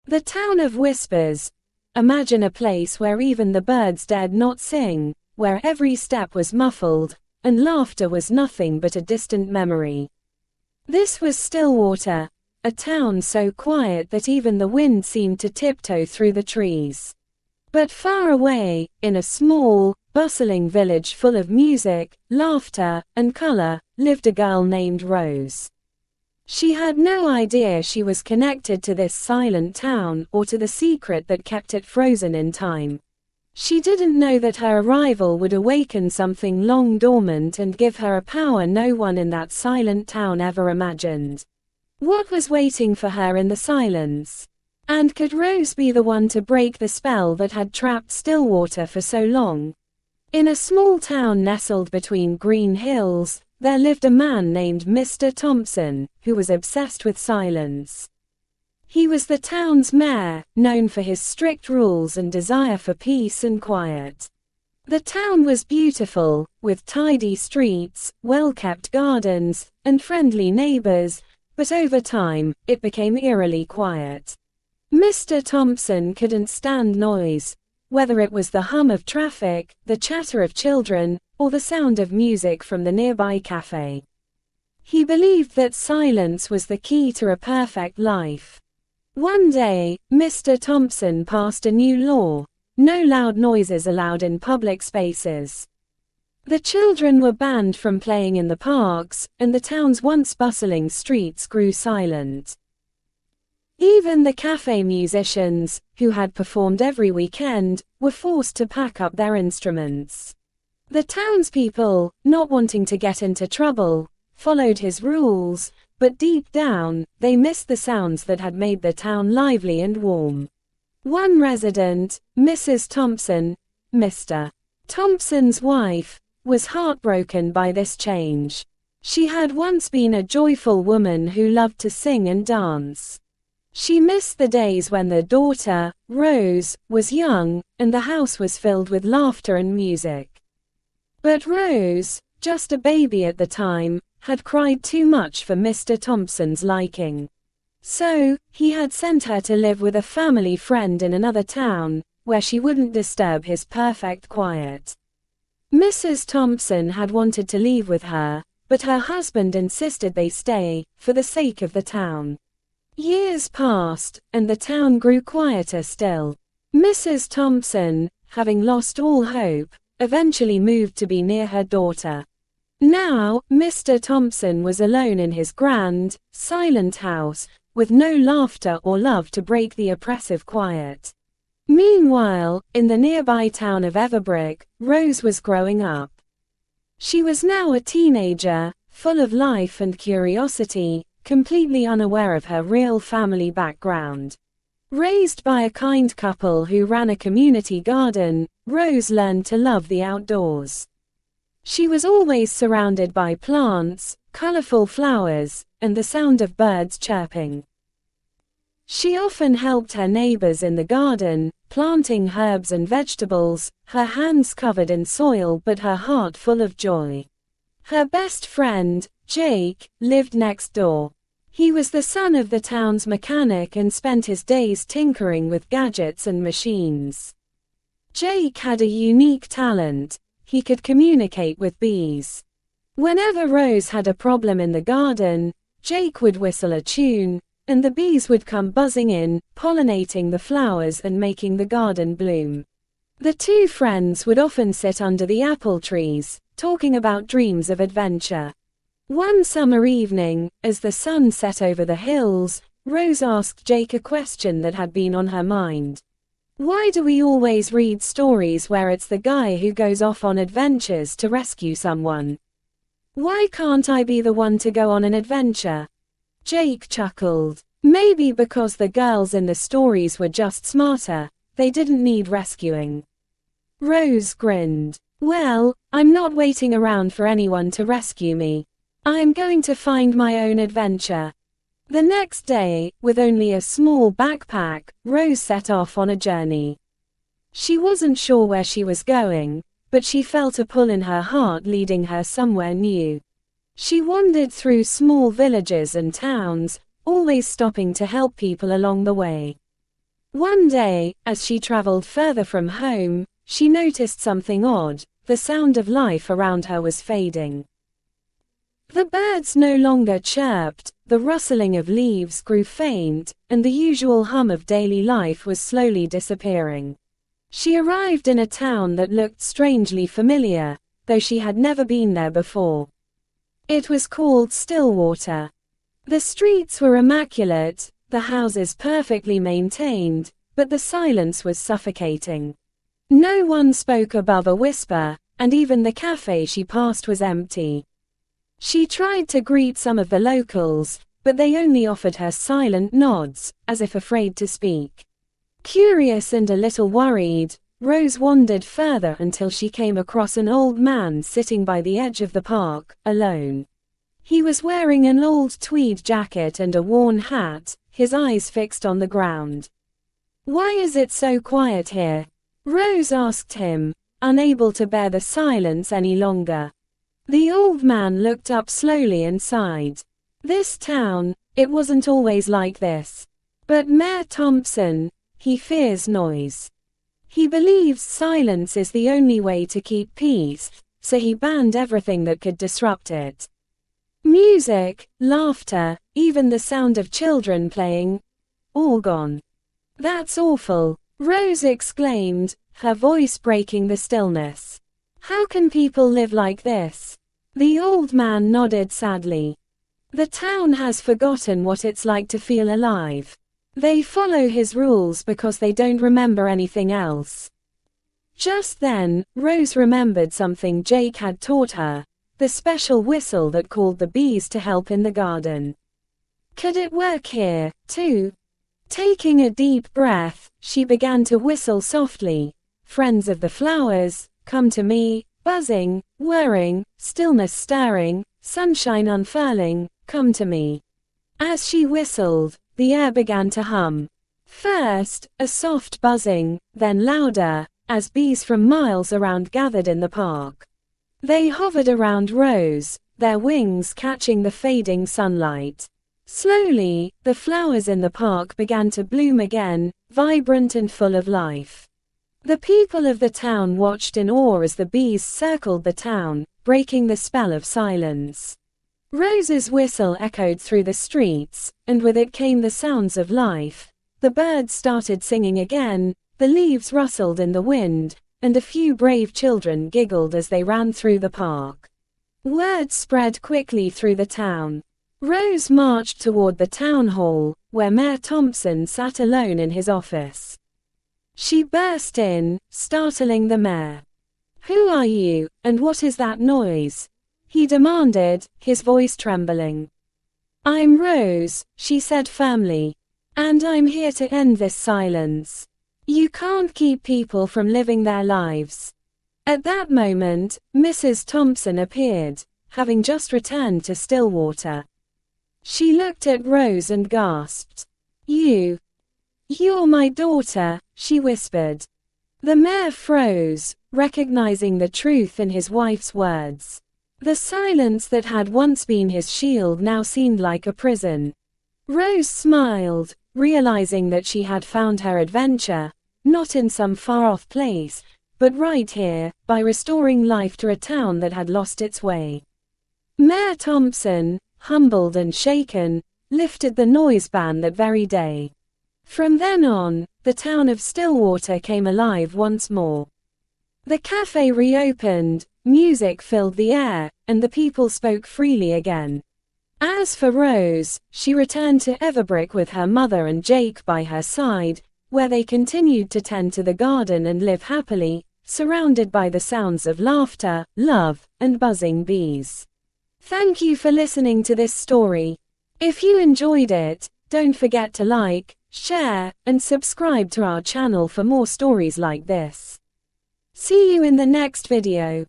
The town of whispers. Imagine a place where even the birds dared not sing, where every step was muffled, and laughter was nothing but a distant memory. This was Stillwater, a town so quiet that even the wind seemed to tiptoe through the trees. But far away, in a small, bustling village full of music, laughter, and color, lived a girl named Rose. She had no idea she was connected to this silent town or to the secret that kept it frozen in time. She didn't know that her arrival would awaken something long dormant and give her a power no one in that silent town ever imagined. What was waiting for her in the silence? And could Rose be the one to break the spell that had trapped Stillwater for so long? In a small town nestled between green hills, there lived a man named Mr. Thompson, who was obsessed with silence. He was the town's mayor, known for his strict rules and desire for peace and quiet. The town was beautiful, with tidy streets, well-kept gardens, and friendly neighbors, but over time, it became eerily quiet. Mr. Thompson couldn't stand noise, whether it was the hum of traffic, the chatter of children, or the sound of music from the nearby cafe. He believed that silence was the key to a perfect life. One day, Mr. Thompson passed a new law: no loud noises allowed in public spaces. The children were banned from playing in the parks, and the town's once bustling streets grew silent. Even the cafe musicians, who had performed every weekend, were forced to pack up their instruments. The townspeople, not wanting to get into trouble, followed his rules, but deep down, they missed the sounds that had made the town lively and warm. One resident, Mrs. Thompson, Mr. Thompson's wife, was heartbroken by this change. She had once been a joyful woman who loved to sing and dance. She missed the days when their daughter, Rose, was young, and the house was filled with laughter and music. But Rose, just a baby at the time, had cried too much for Mr. Thompson's liking. So, he had sent her to live with a family friend in another town, where she wouldn't disturb his perfect quiet. Mrs. Thompson had wanted to leave with her, but her husband insisted they stay, for the sake of the town. Years passed, and the town grew quieter still. Mrs. Thompson, having lost all hope, eventually moved to be near her daughter. Now, Mr. Thompson was alone in his grand, silent house, with no laughter or love to break the oppressive quiet. Meanwhile, in the nearby town of Everbrick, Rose was growing up. She was now a teenager, full of life and curiosity, completely unaware of her real family background. Raised by a kind couple who ran a community garden, Rose learned to love the outdoors. She was always surrounded by plants, colorful flowers, and the sound of birds chirping. She often helped her neighbors in the garden, planting herbs and vegetables, her hands covered in soil but her heart full of joy. Her best friend, Jake, lived next door. He was the son of the town's mechanic and spent his days tinkering with gadgets and machines. Jake had a unique talent: he could communicate with bees. Whenever Rose had a problem in the garden, Jake would whistle a tune, and the bees would come buzzing in, pollinating the flowers and making the garden bloom. The two friends would often sit under the apple trees, talking about dreams of adventure. One summer evening, as the sun set over the hills, Rose asked Jake a question that had been on her mind. Why do we always read stories where it's the guy who goes off on adventures to rescue someone? Why can't I be the one to go on an adventure? Jake chuckled. Maybe because the girls in the stories were just smarter, they didn't need rescuing. Rose grinned. Well, I'm not waiting around for anyone to rescue me. I'm going to find my own adventure. The next day, with only a small backpack, Rose set off on a journey. She wasn't sure where she was going, but she felt a pull in her heart leading her somewhere new. She wandered through small villages and towns, always stopping to help people along the way. One day, as she traveled further from home, she noticed something odd. The sound of life around her was fading. The birds no longer chirped, the rustling of leaves grew faint, and the usual hum of daily life was slowly disappearing. She arrived in a town that looked strangely familiar, though she had never been there before. It was called Stillwater. The streets were immaculate, the houses perfectly maintained, but the silence was suffocating. No one spoke above a whisper, and even the cafe she passed was empty. She tried to greet some of the locals, but they only offered her silent nods, as if afraid to speak. Curious and a little worried, Rose wandered further until she came across an old man sitting by the edge of the park, alone. He was wearing an old tweed jacket and a worn hat, his eyes fixed on the ground. "Why is it so quiet here?" Rose asked him, unable to bear the silence any longer. The old man looked up slowly and sighed. This town, it wasn't always like this. But Mayor Thompson, he fears noise. He believes silence is the only way to keep peace, so he banned everything that could disrupt it. Music, laughter, even the sound of children playing, all gone. "That's awful," Rose exclaimed, her voice breaking the stillness. "How can people live like this?" The old man nodded sadly. "The town has forgotten what it's like to feel alive. They follow his rules because they don't remember anything else." Just then, Rose remembered something Jake had taught her, the special whistle that called the bees to help in the garden. Could it work here, too? Taking a deep breath, she began to whistle softly. "Friends of the flowers, come to me, buzzing, whirring, stillness stirring, sunshine unfurling, come to me." As she whistled, the air began to hum. First, a soft buzzing, then louder, as bees from miles around gathered in the park. They hovered around Rose, their wings catching the fading sunlight. Slowly, the flowers in the park began to bloom again, vibrant and full of life. The people of the town watched in awe as the bees circled the town, breaking the spell of silence. Rose's whistle echoed through the streets, and with it came the sounds of life. The birds started singing again, the leaves rustled in the wind, and a few brave children giggled as they ran through the park. Word spread quickly through the town. Rose marched toward the town hall, where Mayor Thompson sat alone in his office. She burst in, startling the mayor. "Who are you, and what is that noise?" he demanded, his voice trembling. "I'm Rose," she said firmly. "And I'm here to end this silence. You can't keep people from living their lives." At that moment, Mrs. Thompson appeared, having just returned to Stillwater. She looked at Rose and gasped. You're my daughter," she whispered. The mayor froze, recognizing the truth in his wife's words. The silence that had once been his shield now seemed like a prison. Rose smiled, realizing that she had found her adventure, not in some far-off place, but right here, by restoring life to a town that had lost its way. Mayor Thompson, humbled and shaken, lifted the noise ban that very day. From then on, the town of Stillwater came alive once more. The cafe reopened, music filled the air, and the people spoke freely again. As for Rose, she returned to Everbrick with her mother and Jake by her side, where they continued to tend to the garden and live happily, surrounded by the sounds of laughter, love, and buzzing bees. Thank you for listening to this story. If you enjoyed it, don't forget to like, share, and subscribe to our channel for more stories like this. See you in the next video.